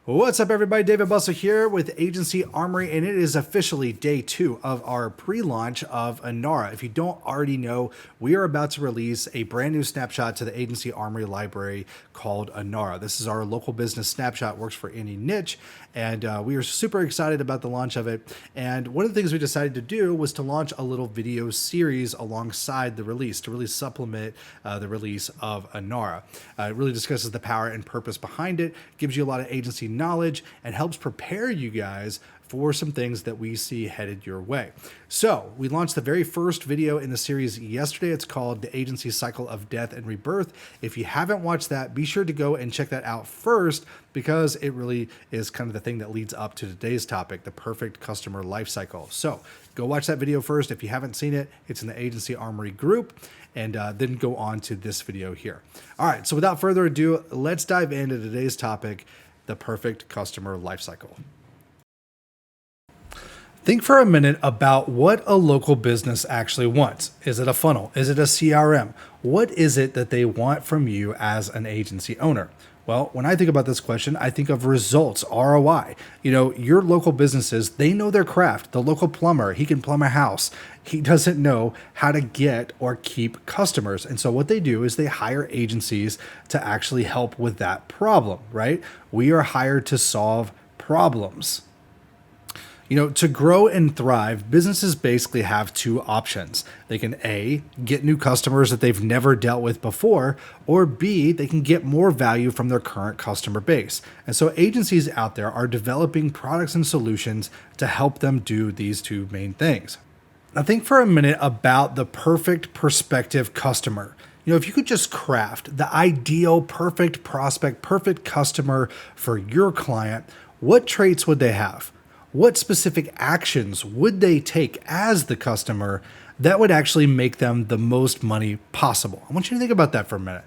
What's up, everybody? David Bussell here with Agency Armory, and it is officially day 2 of our pre-launch of Inara. If you don't already know, we are about to release a brand new snapshot to the Agency Armory library called Inara. This is our local business snapshot, works for any niche, and we are super excited about the launch of it. And one of the things we decided to do was to launch a little video series alongside the release to really supplement the release of Inara. It really discusses the power and purpose behind it, gives you a lot of agency knowledge, and helps prepare you guys for some things that we see headed your way. So we launched the very first video in the series yesterday. It's called The Agency Cycle of Death and Rebirth. If you haven't watched that, be sure to go and check that out first, because it really is kind of the thing that leads up to today's topic, the perfect customer lifecycle. So go watch that video first. If you haven't seen it, it's in the Agency Armory group, and then go on to this video here. All right, so without further ado, let's dive into today's topic, the perfect customer lifecycle. Think for a minute about what a local business actually wants. Is it a funnel? Is it a CRM? What is it that they want from you as an agency owner? Well, when I think about this question, I think of results, ROI. You know, your local businesses, they know their craft. The local plumber, he can plumb a house. He doesn't know how to get or keep customers. And so what they do is they hire agencies to actually help with that problem, right? We are hired to solve problems. You know, to grow and thrive, businesses basically have two options. They can A, get new customers that they've never dealt with before, or B, they can get more value from their current customer base. And so agencies out there are developing products and solutions to help them do these two main things. Now think for a minute about the perfect prospective customer. You know, if you could just craft the ideal perfect prospect, perfect customer for your client, what traits would they have? What specific actions would they take as the customer that would actually make them the most money possible? I want you to think about that for a minute.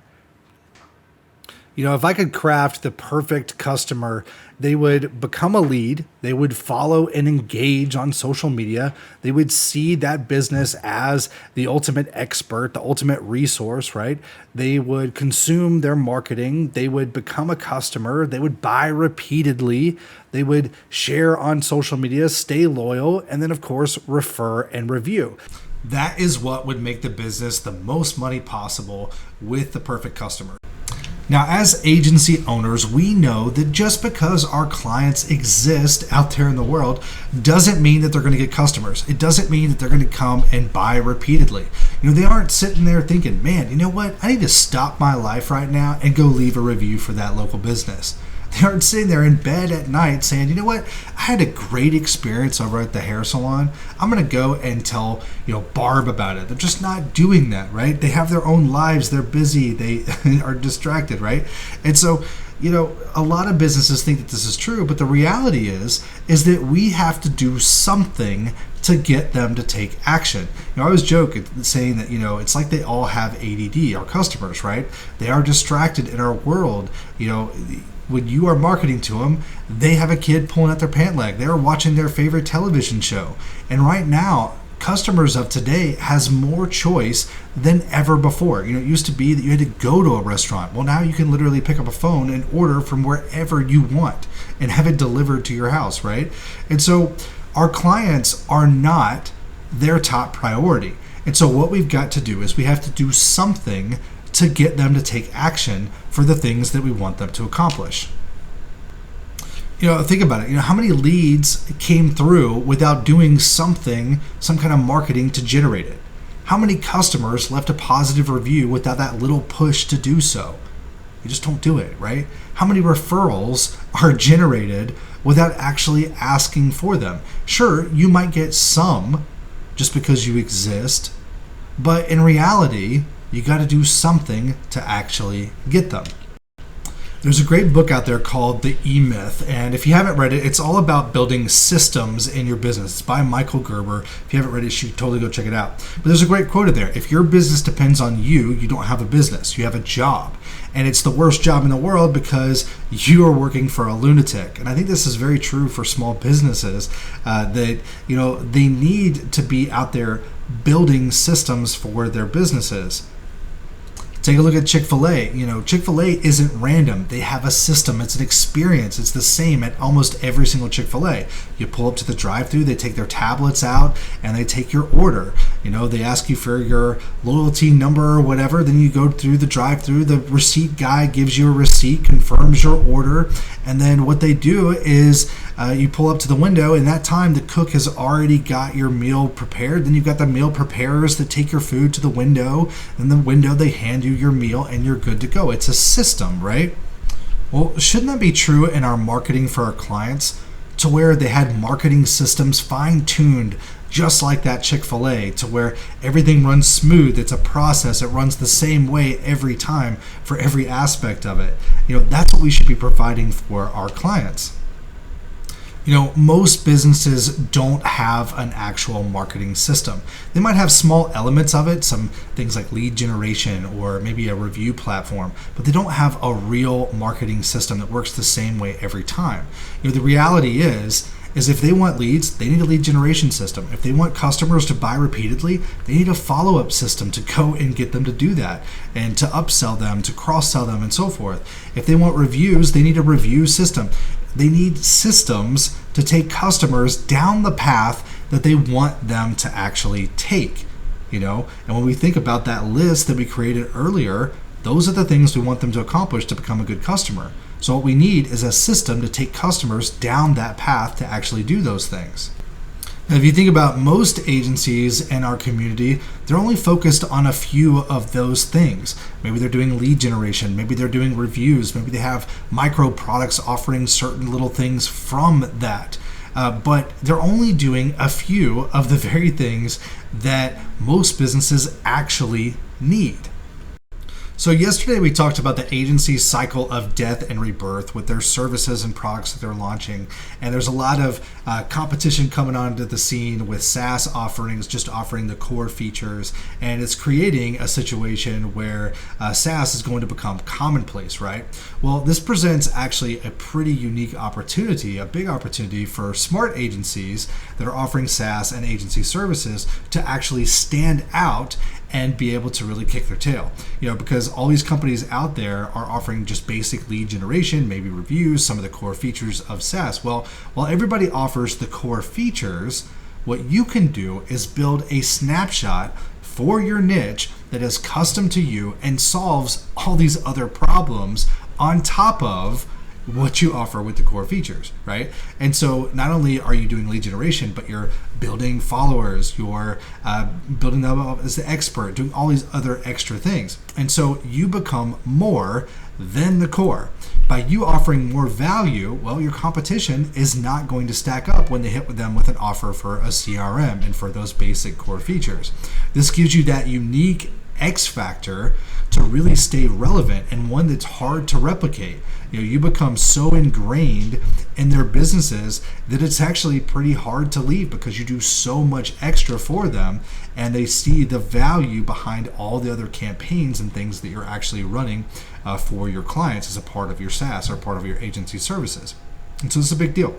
You know, if I could craft the perfect customer, they would become a lead, they would follow and engage on social media, they would see that business as the ultimate expert, the ultimate resource, right? They would consume their marketing, they would become a customer, they would buy repeatedly, they would share on social media, stay loyal, and then of course, refer and review. That is what would make the business the most money possible with the perfect customer. Now, as agency owners, we know that just because our clients exist out there in the world doesn't mean that they're going to get customers. It doesn't mean that they're going to come and buy repeatedly. You know, they aren't sitting there thinking, man, you know what? I need to stop my life right now and go leave a review for that local business. They aren't sitting there in bed at night saying, you know what, I had a great experience over at the hair salon. I'm going to go and tell, Barb about it. They're just not doing that, right? They have their own lives. They're busy. They are distracted, right? And so, a lot of businesses think that this is true, but the reality is that we have to do something to get them to take action. I always joke saying that, it's like they all have ADD, our customers, right? They are distracted in our world, when you are marketing to them, they have a kid pulling at their pant leg. They're watching their favorite television show. And right now, customers of today has more choice than ever before. It used to be that you had to go to a restaurant. Well, now you can literally pick up a phone and order from wherever you want and have it delivered to your house, right? And so our clients are not their top priority. And so what we've got to do is we have to do something to get them to take action for the things that we want them to accomplish. Think about it. How many leads came through without doing something, some kind of marketing to generate it? How many customers left a positive review without that little push to do so? You just don't do it, right? How many referrals are generated without actually asking for them? Sure, you might get some just because you exist, but in reality, you got to do something to actually get them. There's a great book out there called The E-Myth, and if you haven't read it, it's all about building systems in your business. It's by Michael Gerber. If you haven't read it, you should totally go check it out. But there's a great quote in there. If your business depends on you, you don't have a business. You have a job. And it's the worst job in the world because you are working for a lunatic. And I think this is very true for small businesses that, they need to be out there building systems for their businesses. Take a look at Chick-fil-A. Chick-fil-A isn't random. They have a system. It's an experience. It's the same at almost every single Chick-fil-A. You pull up to the drive-thru, they take their tablets out, and they take your order. They ask you for your loyalty number or whatever. Then you go through the drive-thru. The receipt guy gives you a receipt, confirms your order, and then what they do is you pull up to the window. In that time, the cook has already got your meal prepared. Then you've got the meal preparers that take your food to the window. In the window, they hand you your meal and you're good to go. It's a system, right? Well, shouldn't that be true in our marketing for our clients, to where they had marketing systems fine-tuned just like that Chick-fil-A, to where everything runs smooth? It's a process. It runs the same way every time for every aspect of it. That's what we should be providing for our clients. Most businesses don't have an actual marketing system. They might have small elements of it, some things like lead generation or maybe a review platform, but they don't have a real marketing system that works the same way every time. The reality is if they want leads, they need a lead generation system. If they want customers to buy repeatedly, they need a follow-up system to go and get them to do that and to upsell them, to cross-sell them, and so forth. If they want reviews, they need a review system. They need systems to take customers down the path that they want them to actually take, And when we think about that list that we created earlier, those are the things we want them to accomplish to become a good customer. So what we need is a system to take customers down that path to actually do those things. Now, if you think about most agencies in our community, they're only focused on a few of those things. Maybe they're doing lead generation, maybe they're doing reviews, maybe they have micro products offering certain little things from that. But they're only doing a few of the very things that most businesses actually need. So yesterday we talked about the agency's cycle of death and rebirth with their services and products that they're launching. And there's a lot of competition coming onto the scene with SaaS offerings, just offering the core features. And it's creating a situation where SaaS is going to become commonplace, right? Well, this presents actually a pretty unique opportunity, a big opportunity for smart agencies that are offering SaaS and agency services to actually stand out and be able to really kick their tail. Because all these companies out there are offering just basic lead generation, maybe reviews, some of the core features of SaaS. Well, while everybody offers the core features, what you can do is build a snapshot for your niche that is custom to you and solves all these other problems on top of what you offer with the core features, right? And so not only are you doing lead generation, but you're building followers, you're building them up as the expert, doing all these other extra things. And so you become more than the core. By you offering more value, well, your competition is not going to stack up when they hit them with an offer for a CRM and for those basic core features. This gives you that unique X factor to really stay relevant, and one that's hard to replicate. You become so ingrained in their businesses that it's actually pretty hard to leave, because you do so much extra for them and they see the value behind all the other campaigns and things that you're actually running for your clients as a part of your SaaS or part of your agency services. And so this is a big deal.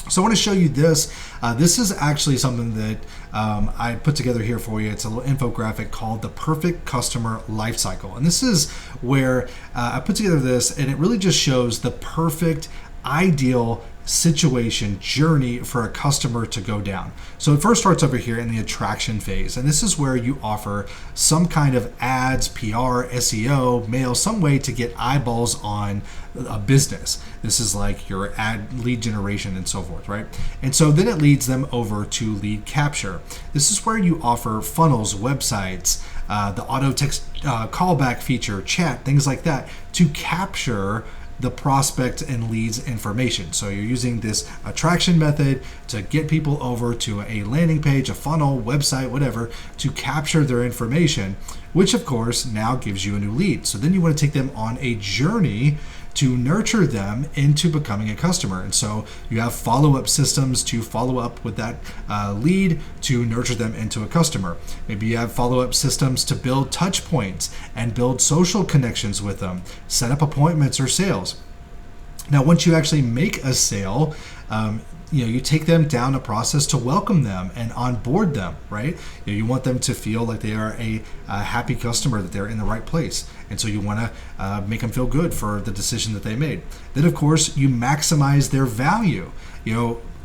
So I want to show you this. This is actually something that I put together here for you. It's a little infographic called the Perfect Customer Lifecycle. And this is where I put together this, and it really just shows the perfect, ideal situation journey for a customer to go down. So it first starts over here in the attraction phase, and this is where you offer some kind of ads, PR, SEO, mail, some way to get eyeballs on a business. This is like your ad lead generation and so forth, right? And so then it leads them over to lead capture. This is where you offer funnels, websites, the auto text callback feature, chat, things like that to capture the prospect and leads information. So you're using this attraction method to get people over to a landing page, a funnel, website, whatever, to capture their information, which of course now gives you a new lead. So then you want to take them on a journey to nurture them into becoming a customer. And so you have follow-up systems to follow up with that lead to nurture them into a customer. Maybe you have follow-up systems to build touch points and build social connections with them, set up appointments or sales. Now, once you actually make a sale, you take them down a process to welcome them and onboard them, right? You want them to feel like they are a happy customer, that they're in the right place. And so you want to make them feel good for the decision that they made. Then, of course, you maximize their value.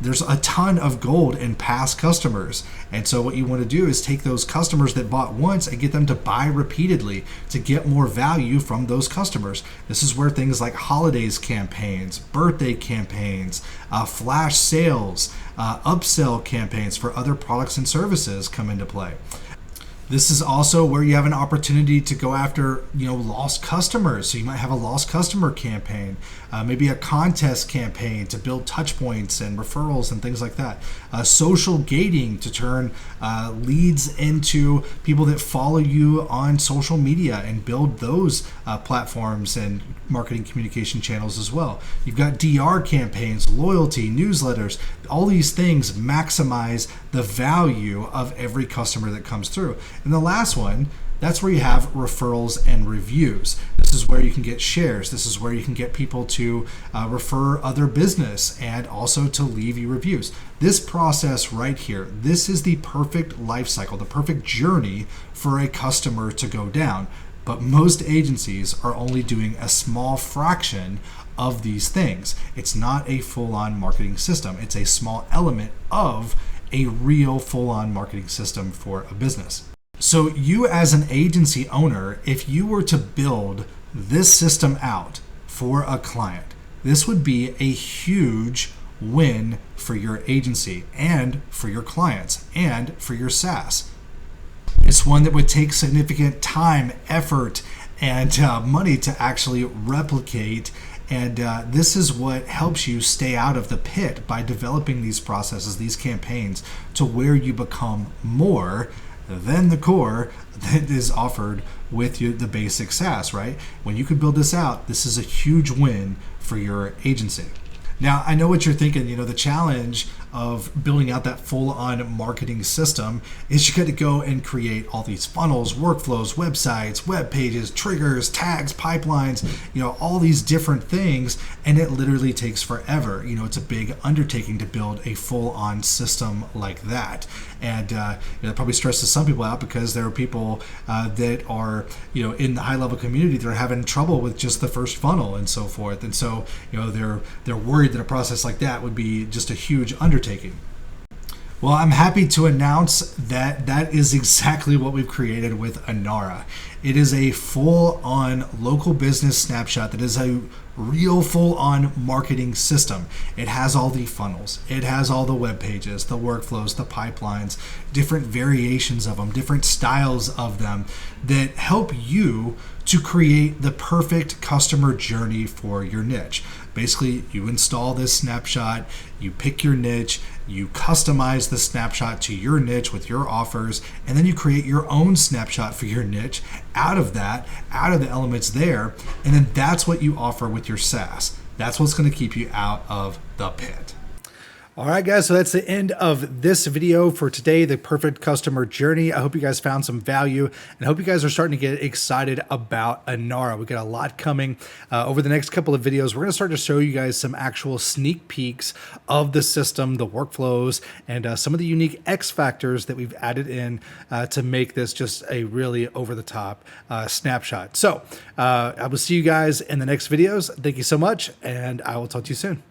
There's a ton of gold in past customers. And so what you want to do is take those customers that bought once and get them to buy repeatedly to get more value from those customers. This is where things like holidays campaigns, birthday campaigns, flash sales, upsell campaigns for other products and services come into play. This is also where you have an opportunity to go after, lost customers. So you might have a lost customer campaign, maybe a contest campaign to build touch points and referrals and things like that. Social gating to turn leads into people that follow you on social media and build those platforms and marketing communication channels as well. You've got DR campaigns, loyalty, newsletters. All these things maximize the value of every customer that comes through. And the last one, that's where you have referrals and reviews. This is where you can get shares. This is where you can get people to refer other business and also to leave you reviews. This process right here, this is the perfect life cycle, the perfect journey for a customer to go down. But most agencies are only doing a small fraction of these things. It's not a full-on marketing system. It's a small element of a real full-on marketing system for a business. So you as an agency owner, if you were to build this system out for a client, this would be a huge win for your agency and for your clients and for your SaaS. It's one that would take significant time, effort, and money to actually replicate. And this is what helps you stay out of the pit by developing these processes, these campaigns, to where you become more than the core that is offered with the basic SaaS, right? When you can build this out, this is a huge win for your agency. Now, I know what you're thinking. The challenge of building out that full-on marketing system is you got to go and create all these funnels, workflows, websites, web pages, triggers, tags, pipelines, all these different things, and it literally takes forever. It's a big undertaking to build a full-on system like that. And that probably stresses some people out because there are people that are, in the high-level community that are having trouble with just the first funnel and so forth. And so, they're worried that a process like that would be just a huge undertaking. Well, I'm happy to announce that that is exactly what we've created with Anara. It is a full-on local business snapshot that is a real full-on marketing system. It has all the funnels. It has all the web pages, the workflows, the pipelines, different variations of them, different styles of them that help you to create the perfect customer journey for your niche. Basically, you install this snapshot, you pick your niche, you customize the snapshot to your niche with your offers, and then you create your own snapshot for your niche out of the elements there, and then that's what you offer with your SaaS. That's what's going to keep you out of the pit. All right, guys, so that's the end of this video for today, the perfect customer journey. I hope you guys found some value and I hope you guys are starting to get excited about Anara. We've got a lot coming over the next couple of videos. We're going to start to show you guys some actual sneak peeks of the system, the workflows, and some of the unique X factors that we've added in to make this just a really over-the-top snapshot. So I will see you guys in the next videos. Thank you so much, and I will talk to you soon.